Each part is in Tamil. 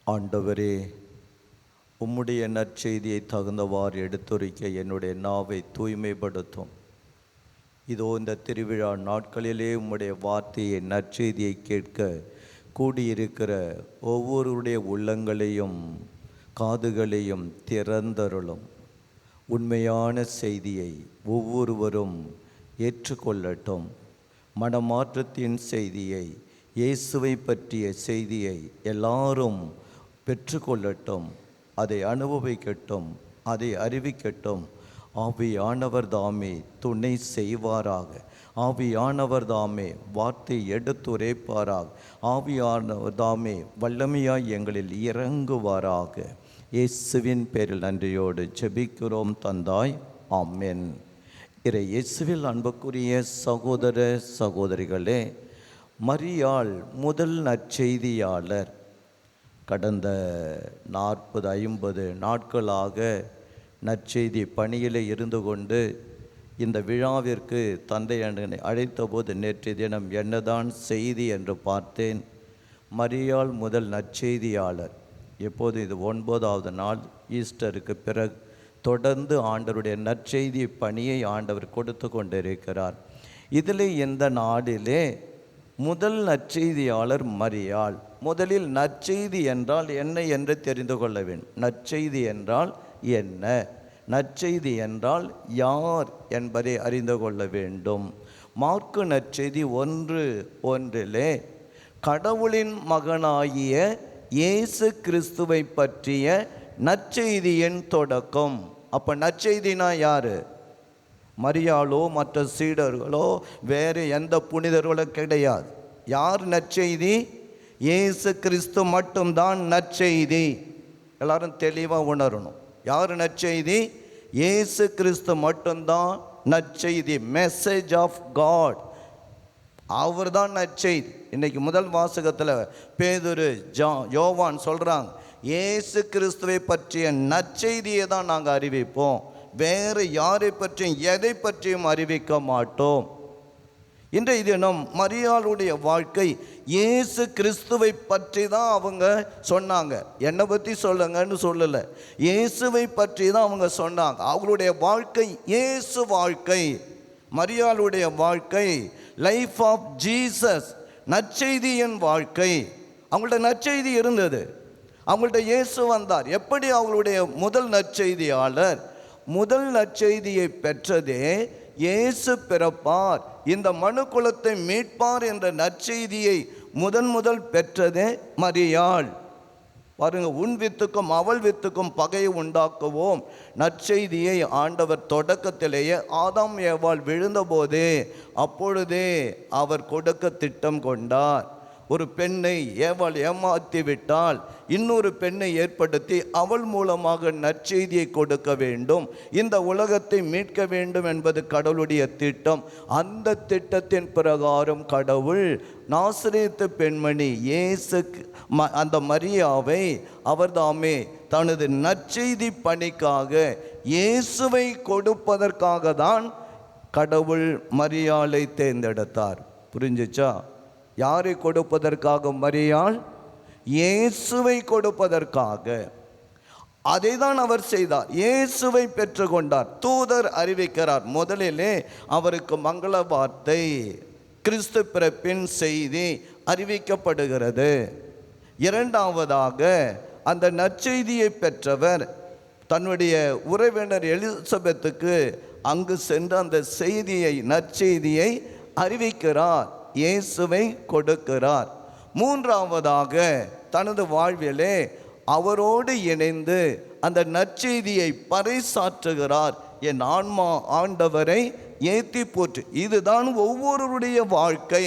ஆண்டவரே, உம்முடைய நற்செய்தியை தகுந்தவாறு எடுத்துரைக்க என்னுடைய நாவை தூய்மைப்படுத்தும். இதோ இந்த திருவிழா நாட்களிலே உம்முடைய வார்த்தையை நற்செய்தியை கேட்க கூடியிருக்கிற ஒவ்வொருடைய உள்ளங்களையும் காதுகளையும் திறந்தருளும். உண்மையான செய்தியை ஒவ்வொருவரும் ஏற்றுக்கொள்ளட்டும். மனமாற்றத்தின் செய்தியை, இயேசுவை பற்றிய செய்தியை எல்லாரும் பெற்றுக்கொள்ளட்டும். அதை அனுபவிக்கட்டும், அதை அறிவிக்கட்டும். ஆவியானவர் தாமே துணை செய்வாராக. ஆவியானவர் தாமே வார்த்தை எடுத்துரைப்பாராக. ஆவியானவர் தாமே வல்லமையாய் எங்களில் இறங்குவாராக. இயேசுவின் பேரில் நன்றியோடு ஜெபிக்கிறோம் தந்தாய். ஆமென். இயேசுவில் அன்புக்குரிய சகோதர சகோதரிகளே, மரியாள் முதல் நற்செய்தியாளர். கடந்த 40-50 நாட்களாக நற்செய்தி பணியில் இருந்து கொண்டு இந்த விழாவிற்கு தந்தை அழைத்தபோது நேற்றைய தினம் என்னதான் செய்தி என்று பார்த்தேன். மரியாள் முதல் நற்செய்தியாளர். எப்போது இது 9வது நாள், ஈஸ்டருக்கு பிறகு தொடர்ந்து ஆண்டவருடைய நற்செய்தி பணியை ஆண்டவர் கொடுத்து கொண்டிருக்கிறார். இதில் இந்த நாளிலே முதல் நற்செய்தியாளர் மரியாள். முதலில் நற்செய்தி என்றால் என்ன என்று தெரிந்து கொள்ள வேண்டும். நற்செய்தி என்றால் என்ன, நற்செய்தி என்றால் யார் என்பதை அறிந்து கொள்ள வேண்டும். மாற்கு நற்செய்தி 1:1 கடவுளின் மகனாகிய இயேசு கிறிஸ்துவை பற்றிய நற்செய்தியின் தொடக்கம். அப்போ நற்செய்தினா யார்? மரியாளோ மற்ற சீடர்களோ வேறு எந்த புனிதர்களோ கிடையாது. யார் நற்செய்தி? இயேசு கிறிஸ்து மட்டும்தான் நற்செய்தி. எல்லாரும் தெளிவாக உணரணும். யார் நற்செய்தி? இயேசு கிறிஸ்து மட்டும்தான் நற்செய்தி. Message of God. அவர் தான் நற்செய்தி. இன்னைக்கு முதல் வாசகத்தில் பேதுரு, யோவான் சொல்கிறாங்க, இயேசு கிறிஸ்துவை பற்றிய நற்செய்தியை தான் நாங்கள் அறிவிப்போம், வேறு யாரை பற்றியும் எதை பற்றியும் அறிவிக்க மாட்டோம். இன்றைய தினம் மரியாளுடைய வாழ்க்கை இயேசு கிறிஸ்துவை பற்றி தான் அவங்க சொன்னாங்க. என்னை பற்றி சொல்லுங்கன்னு சொல்லலை, இயேசுவை பற்றி தான் அவங்க சொன்னாங்க. அவங்களுடைய வாழ்க்கை இயேசு வாழ்க்கை. மரியாளுடைய வாழ்க்கை லைஃப் ஆஃப் ஜீசஸ், நற்செய்தியின் வாழ்க்கை. அவங்கள்ட்ட நற்செய்தி இருந்தது, அவங்கள்ட்ட இயேசு வந்தார். எப்படி அவங்களுடைய முதல் நற்செய்தியாளர்? முதல் நற்செய்தியை பெற்றதே இயேசு பிறப்பார், இந்த மனு குலத்தை மீட்பார் என்ற நற்செய்தியை முதல் பெற்றதே மரியாள். பாருங்க, உன் வித்துக்கும் அவள் வித்துக்கும் பகையை உண்டாக்குவோம் நற்செய்தியை ஆண்டவர் தொடக்கத்திலேயே ஆதாம் ஏவாள் விழுந்தபோதே அப்பொழுதே அவர் கொடுக்க திட்டம் கொண்டார். ஒரு பெண்ணை ஏவாள் ஏமாற்றி விட்டால் இன்னொரு பெண்ணை ஏற்படுத்தி அவள் மூலமாக நற்செய்தியை கொடுக்க வேண்டும், இந்த உலகத்தை மீட்க வேண்டும் என்பது கடவுளுடைய திட்டம். அந்த திட்டத்தின் பிரகாரம் கடவுள் நாசரேத்து பெண்மணி இயேசு அந்த மரியாவை அவர்தாமே தனது நற்செய்தி பணிக்காக இயேசுவை கொடுப்பதற்காக தான் கடவுள் மரியாளை தேர்ந்தெடுத்தார். புரிஞ்சுச்சா? யாரை கொடுப்பதற்காக? மரியாள் இயேசுவை கொடுப்பதற்காக. அதை தான் அவர் செய்தார். இயேசுவை பெற்றுக்கொண்டார். தூதர் அறிவிக்கிறார். முதலிலே அவருக்கு மங்கள வார்த்தை, கிறிஸ்து பிறப்பின் செய்தி அறிவிக்கப்படுகிறது. இரண்டாவதாக அந்த நற்செய்தியை பெற்றவர் தன்னுடைய உறவினர் எலிசபெத்துக்கு அங்கு சென்று அந்த செய்தியை, நற்செய்தியை அறிவிக்கிறார், இயேசுவை கொடுக்கிறார். மூன்றாவதாக தனது வாழ்விலே அவரோடு இணைந்து அந்த நற்செய்தியை பறைசாற்றுகிறார். என் ஆன்மா ஆண்டவரை ஏத்தி போற்று. இதுதான் ஒவ்வொருவருடைய வாழ்க்கை.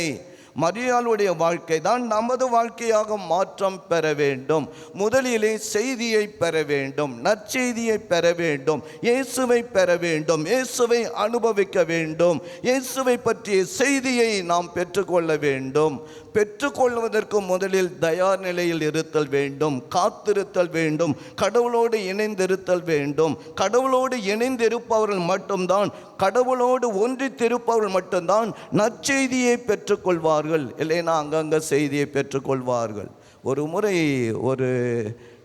மரியாளுடைய வாழ்க்கை தான் நமது வாழ்க்கையாக மாற்றம் பெற வேண்டும். முதலிலே செய்தியை பெற வேண்டும், நற்செய்தியை பெற வேண்டும், இயேசுவை பெற வேண்டும், இயேசுவை அனுபவிக்க வேண்டும், இயேசுவை பற்றிய செய்தியை நாம் பெற்றுக்கொள்ள வேண்டும். பெற்றுக்கொள்வதற்கு முதலில் தயார் நிலையில் இருத்தல் வேண்டும், காத்திருத்தல் வேண்டும், கடவுளோடு இணைந்திருத்தல் வேண்டும். கடவுளோடு இணைந்திருப்பவர்கள் மட்டும்தான், கடவுளோடு ஒன்றித்திருப்பவர்கள் மட்டும்தான் நற்செய்தியை பெற்றுக்கொள்வார்கள். இல்லைன்னா அங்கங்கே செய்தியை பெற்றுக்கொள்வார்கள். ஒரு முறை ஒரு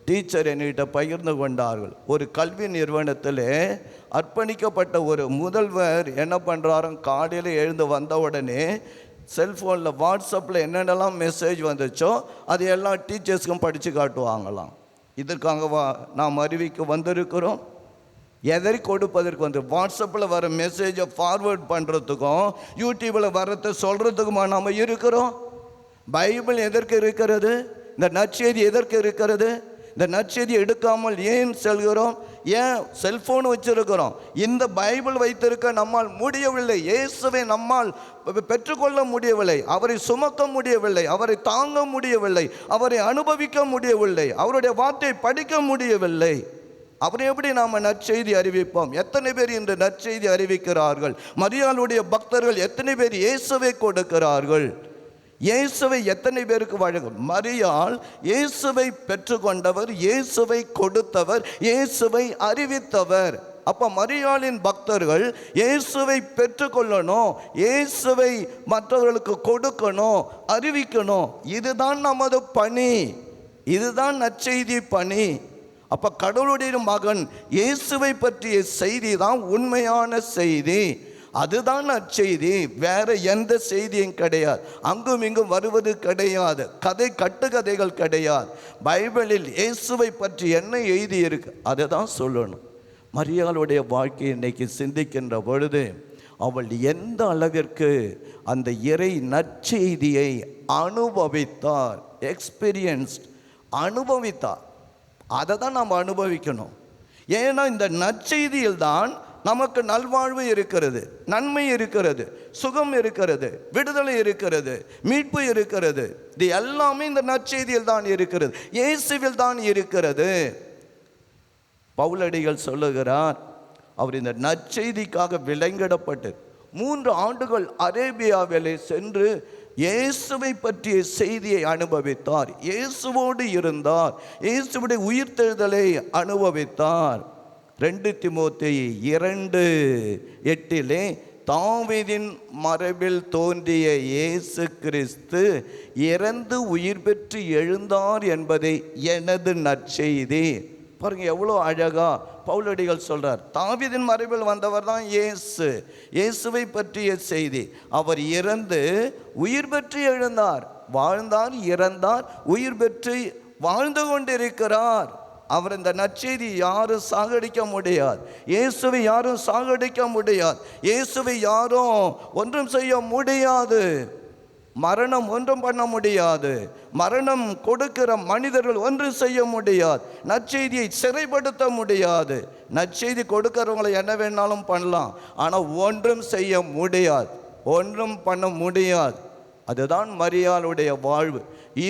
டீச்சர் என்கிட்ட பகிர்ந்து கொண்டார்கள். ஒரு கல்வி நிறுவனத்தில் அர்ப்பணிக்கப்பட்ட ஒரு முதல்வர் என்ன பண்ணுறாரும், காலையில் எழுந்து வந்த உடனே செல்ஃபோனில் வாட்ஸ்அப்பில் என்னென்னலாம் மெசேஜ் வந்துச்சோ அது எல்லா டீச்சர்ஸ்க்கும் படித்து காட்டுவாங்களாம். இதற்காக நாம் அறிவிக்க வந்திருக்கிறோம். எதை கொடுப்பதற்கு வந்து வாட்ஸ்அப்பில் வர மெசேஜை ஃபார்வேர்ட் பண்ணுறதுக்கும் யூடியூப்பில் வர்றதை சொல்கிறதுக்குமா நாம் இருக்கிறோம்? பைபிள் எதற்கு இருக்கிறது? இந்த நற்செய்தி எதற்கு இருக்கிறது? இந்த நற்செய்தி எடுக்காமல் ஏன் செல்கிறோம்? ஏன் செல்ஃபோன் வச்சிருக்கிறோம்? இந்த பைபிள் வைத்திருக்க நம்மால் முடியவில்லை. இயேசுவை நம்மால் பெற்றுக்கொள்ள முடியவில்லை, அவரை சுமக்க முடியவில்லை, அவரை தாங்க முடியவில்லை, அவரை அனுபவிக்க முடியவில்லை, அவருடைய வார்த்தையை படிக்க முடியவில்லை. அவரை எப்படி நாம் நற்செய்தி அறிவிப்போம்? எத்தனை பேர் இன்று நற்செய்தி அறிவிக்கிறார்கள்? மரியாளுடைய பக்தர்கள் எத்தனை பேர் இயேசுவை கொடுக்கிறார்கள்? இயேசுவை எத்தனை பேருக்கு வழங்கும்? மரியாள் இயேசுவை பெற்றுக்கொண்டவர், இயேசுவை கொடுத்தவர், இயேசுவை அறிவித்தவர். அப்போ மரியாளின் பக்தர்கள் இயேசுவை பெற்றுக்கொள்ளணும், இயேசுவை மற்றவர்களுக்கு கொடுக்கணும், அறிவிக்கணும். இதுதான் நமது பணி, இதுதான் நற்செய்தி பணி. அப்போ கடவுளுடைய மகன் இயேசுவை பற்றிய செய்தி தான் உண்மையான செய்தி, அதுதான் நற்செய்தி. வேற எந்த செய்தியும் கிடையாது, அங்கும் இங்கும் வருவது கிடையாது, கட்டுக்கதைகள் கிடையாது. பைபிளில் இயேசுவை பற்றி என்ன எழுதி இருக்கு அதை தான் சொல்லணும். மரியாளுடைய வாழ்க்கையை இன்னைக்கு சிந்திக்கின்ற பொழுது அவள் எந்த அளவிற்கு அந்த இறை நற்செய்தியை அனுபவித்தார், எக்ஸ்பீரியன்ஸ்ட், அனுபவித்தார். அதை தான் நாம் அனுபவிக்கணும். ஏன்னா இந்த நற்செய்தியில் தான் நமக்கு நல்வாழ்வு இருக்கிறது, நன்மை இருக்கிறது, சுகம் இருக்கிறது, விடுதலை இருக்கிறது, மீட்பு இருக்கிறது. இது எல்லாமே இந்த நற்செய்தியில் தான் இருக்கிறது, இயேசுவில் தான் இருக்கிறது. பவுலடிகள் சொல்லுகிறார், அவர் இந்த நற்செய்திக்காக விலங்கிடப்பட்டு 3 ஆண்டுகள் அரேபியாவிலே சென்று இயேசுவை பற்றிய செய்தியை அனுபவித்தார், இயேசுவோடு இருந்தார், இயேசுவுடைய உயிர்த்தெழுதலை அனுபவித்தார். 2 தீமோத்தேயு 2:8 தாவீதின் மரபில் தோன்றிய இயேசு கிறிஸ்து இறந்து உயிர் பெற்று எழுந்தார் என்பதை எனது நற்செய்தி. பாருங்க எவ்வளோ அழகா பவுலடிகள் சொல்றார். தாவீதின் மரபில் வந்தவர் தான் இயேசு, இயேசுவை பற்றிய செய்தி. அவர் இறந்து உயிர் பெற்று எழுந்தார், வாழ்ந்தார், இறந்தார், உயிர் பெற்று வாழ்ந்து கொண்டிருக்கிறார். அவர் இந்த நற்செய்தி யாரும் சாகடிக்க முடியாது, இயேசுவை யாரும் சாகடிக்க முடியாது, இயேசுவை யாரும் ஒன்றும் செய்ய முடியாது, மரணம் ஒன்றும் பண்ண முடியாது, மரணம் கொடுக்கிற மனிதர்கள் ஒன்றும் செய்ய முடியாது, நற்செய்தியை சிறைப்படுத்த முடியாது. நற்செய்தி கொடுக்கிறவங்களை என்ன வேணாலும் பண்ணலாம், ஆனால் ஒன்றும் செய்ய முடியாது, ஒன்றும் பண்ண முடியாது. அதுதான் மரியாளுடைய வாழ்வு.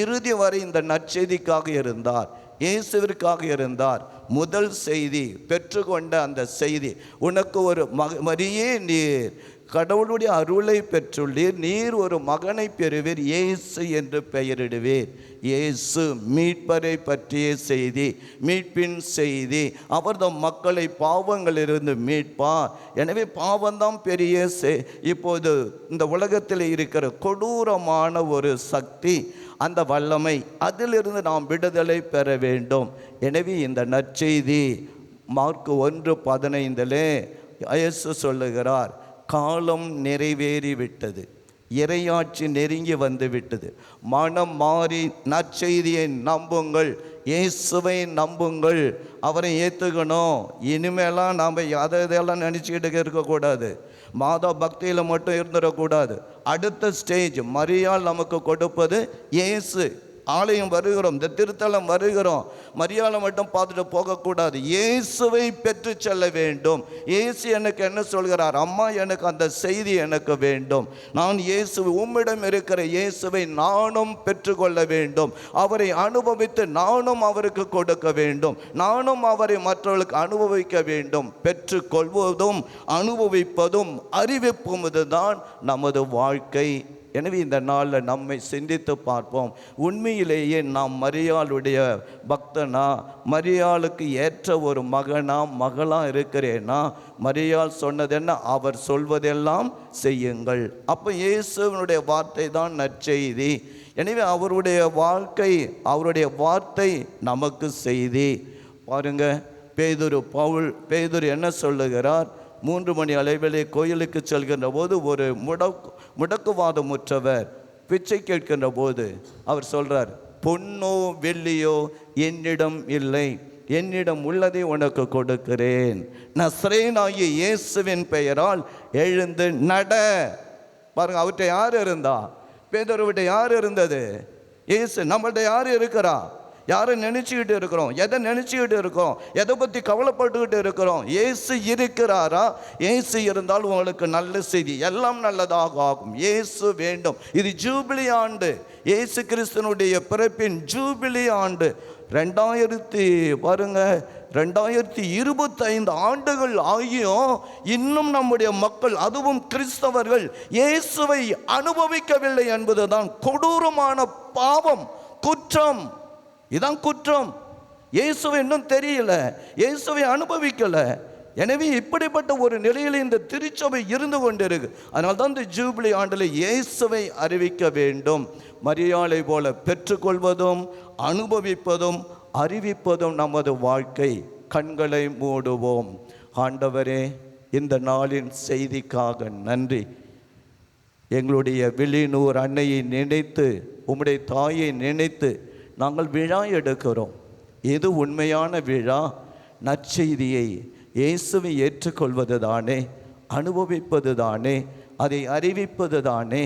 இறுதி வரை இந்த நற்செய்திக்காக இருந்தார், இயேசுவிற்காக இருந்தார். முதல் செய்தி பெற்றுக்கொண்ட அந்த செய்தி, உனக்கு ஒரு மரியே நீர் கடவுளுடைய அருளை பெற்றுள்ளீர், நீர் ஒரு மகனை பெறுவீர், இயேசு என்று பெயரிடுவீர். இயேசு மீட்பரை பற்றிய செய்தி, மீட்பின் செய்தி. அவர் தம் மக்களை பாவங்களிலிருந்து மீட்பார். எனவே பாவம்தான் பெரிய இப்போது இந்த உலகத்தில் இருக்கிற கொடூரமான ஒரு சக்தி, அந்த வல்லமை, அதிலிருந்து நாம் விடுதலை பெற வேண்டும். எனவே இந்த நற்செய்தி மார்க் 1:15 இயேசு சொல்லுகிறார், காலம் நிறைவேறிவிட்டது, இறையாட்சி நெருங்கி வந்து விட்டது, மனம் மாறி நற்செய்தியை நம்புங்கள், இயேசுவை நம்புங்கள், அவரை ஏற்றுக்கணும். இனிமேலாம் நாம் அதெல்லாம் நினச்சிக்கிட்டு இருக்கக்கூடாது, மாதா பக்தியில் மட்டும் இருந்துடக்கூடாது. அடுத்த ஸ்டேஜ் மரியாள் நமக்கு கொடுப்பது இயேசு. ஆலயம் வருகிறோம், இந்த திருத்தலம் வருகிறோம், மரியாதை மட்டும் பார்த்துட்டு போகக்கூடாது, இயேசுவை பெற்று செல்ல வேண்டும். இயேசு எனக்கு என்ன சொல்கிறார்? அம்மா, எனக்கு அந்த செய்தி எனக்கு வேண்டும். நான் இயேசு, உம்மிடம் இருக்கிற இயேசுவை நானும் பெற்றுக்கொள்ள வேண்டும், அவரை அனுபவித்து நானும் அவருக்கு கொடுக்க வேண்டும், நானும் அவரை மற்றவர்களுக்கு அனுபவிக்க வேண்டும். பெற்றுக்கொள்வதும் அனுபவிப்பதும் அறிவிப்பும் இதுதான் நமது வாழ்க்கை. எனவே இந்த நாளில் நம்மை சிந்தித்து பார்ப்போம். உண்மையிலேயே நாம் மரியாளுடைய பக்தனா, மரியாளுக்கு ஏற்ற ஒரு மகனா மகளா இருக்கிறேனா? மரியாள் சொன்னது என்ன? அவர் சொல்வதெல்லாம் செய்யுங்கள். அப்போ இயேசுவினுடைய வார்த்தை தான் நற்செய்தி. எனவே அவருடைய வாழ்க்கை, அவருடைய வார்த்தை நமக்கு செய்தி. பாருங்க, பேதுரு என்ன சொல்லுகிறார்? 3 மணி அளவிலே கோயிலுக்கு செல்கின்ற போது ஒரு முடக்குவாதமுற்றவர் பிச்சை கேட்கின்ற போது அவர் சொல்றார், பொன்னோ வெள்ளியோ என்னிடம் இல்லை, என்னிடம் உள்ளதை உனக்கு கொடுக்கிறேன், நசரேயனாகிய இயேசுவின் பெயரால் எழுந்து நட. பாருங்க, அவர்கிட்ட யார் இருந்தா? பேதுருவிட்ட யார் இருந்தது? இயேசு. நம்மள்ட்ட யார் இருக்கிறா? யாரை நினச்சிக்கிட்டு இருக்கிறோம்? எதை நினச்சிக்கிட்டு இருக்கிறோம்? எதை பற்றி கவலைப்பட்டுக்கிட்டு இருக்கிறோம்? இயேசு இருக்கிறாரா? இயேசு இருந்தால் உங்களுக்கு நல்ல செய்தி, எல்லாம் நல்லதாக ஆகும். இயேசு வேண்டும். இது ஜூபிலி ஆண்டு, இயேசு கிறிஸ்துனுடைய பிறப்பின் ஜூபிலி ஆண்டு. 2025 ஆண்டுகள் ஆகியும் இன்னும் நம்முடைய மக்கள், அதுவும் கிறிஸ்தவர்கள், இயேசுவை அனுபவிக்கவில்லை என்பதுதான் கொடூரமான பாவம், குற்றம். இதான் குற்றம். இயேசுவை இன்னும் தெரியல, இயேசுவை அனுபவிக்கல. எனவே இப்படிப்பட்ட ஒரு நிலையில் இந்த திருச்சபை இருந்து கொண்டிருக்கு. அதனால தான் இந்த ஜூபிலி ஆண்டில் இயேசுவை அறிவிக்க வேண்டும். மரியாதை போல பெற்றுக்கொள்வதும் அனுபவிப்பதும் அறிவிப்பதும் நமது வாழ்க்கை. கண்களை மூடுவோம். ஆண்டவரே, இந்த நாளின் செய்திக்காக நன்றி. எங்களுடைய வில்லியனூர் அன்னையை நினைத்து, உம்முடைய தாயை நினைத்து நாங்கள் விழா எடுக்கிறோம். இது உண்மையான விழா. நற்செய்தியை, இயேசுவை ஏற்றுக்கொள்வது தானே, அனுபவிப்பது தானே, அதை அறிவிப்பது தானே.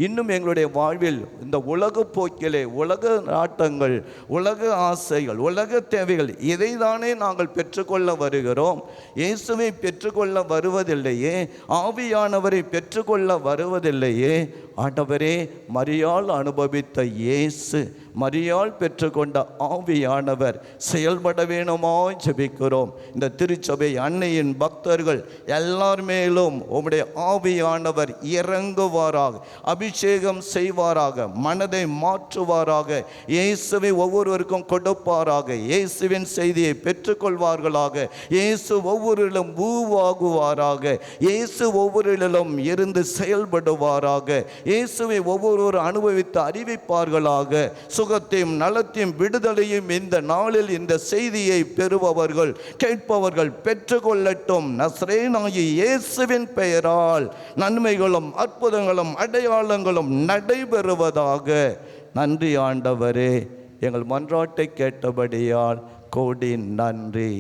இன்னும் எங்களுடைய வாழ்வில் இந்த உலக போக்கிலே, உலக நாட்டங்கள், உலக ஆசைகள், உலக தேவைகள், இதை தானே நாங்கள் பெற்றுக்கொள்ள வருகிறோம். இயேசுவை பெற்றுக்கொள்ள வருவதில்லையே, ஆவியானவரை பெற்றுக்கொள்ள வருவதில்லையே. ஆண்டவரே, மரியாள் அனுபவித்த இயேசு, மரியாள் பெற்றுக்கொண்ட ஆவியானவர் செயல்பட வேணுமா ஜெபிக்கிறோம். இந்த திருச்சபை அன்னையின் பக்தர்கள் எல்லார் மேலும் உம்முடைய ஆவியானவர் இறங்குவாராக, அபிஷேகம் செய்வாராக, மனதை மாற்றுவாராக, இயேசுவை ஒவ்வொருவருக்கும் கொடுப்பாராக, இயேசுவின் செய்தியை பெற்றுக்கொள்வார்களாக, இயேசு ஒவ்வொருவரிலும் உருவாகுவாராக, இயேசு ஒவ்வொருவரிலும் இருந்து செயல்படுவாராக, இயேசுவை ஒவ்வொருவரும் அனுபவித்து அறிவிப்பார்களாக. சுகத்தையும் நலத்தையும் விடுதலையும் இந்த நாளில் இந்த செய்தியை பெறுபவர்கள், கேட்பவர்கள் பெற்றுக்கொள்ளட்டும். நசரேயனாகிய இயேசுவின் பெயரால் நன்மைகளும் அற்புதங்களும் அடையாளங்களும் நடைபெறுவதாக. நன்றி ஆண்டவரே, எங்கள் மன்றாட்டை கேட்டபடியால் கோடி நன்றி.